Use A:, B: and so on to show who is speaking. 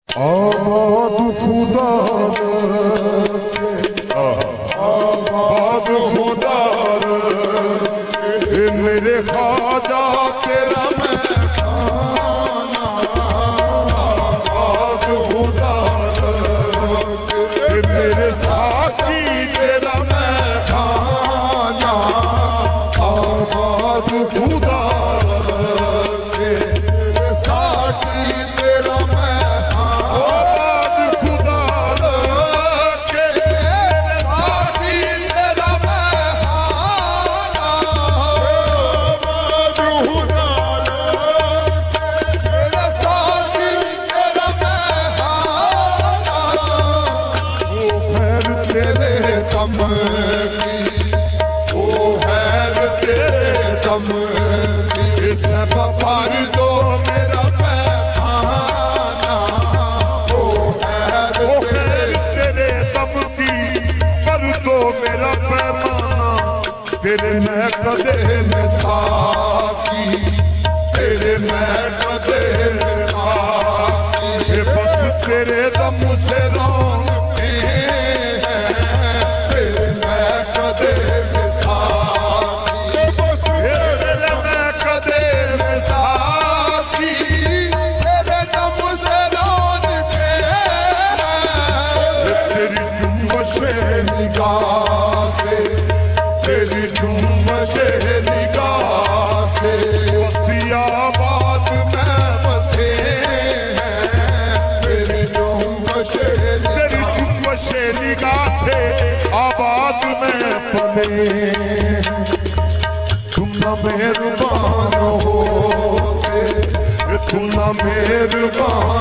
A: आबाद खुदा आबाद खुदा मेरे ख्वाजा तेरा मैं खाना आबाद खुदा मेरे साथी तेरा मैं खाना आबाद खुदा मेरे साथी तेरा मैं पर दो मेरा पैमाना ओ है तेरे दम की पर दो मेरा पैमाना तेरे मैं कदे में साकी तेरे मैं कदे में साकी बस तेरे दम से रोंगटे हैं तेरे मैं कदे में तेरी जुम्मश निगाह से वसियाबाद में बसे हैं तेरी जुम्मश निगाह से आबाद में पले तुम न मेहरबान होते तुम न मेहरबान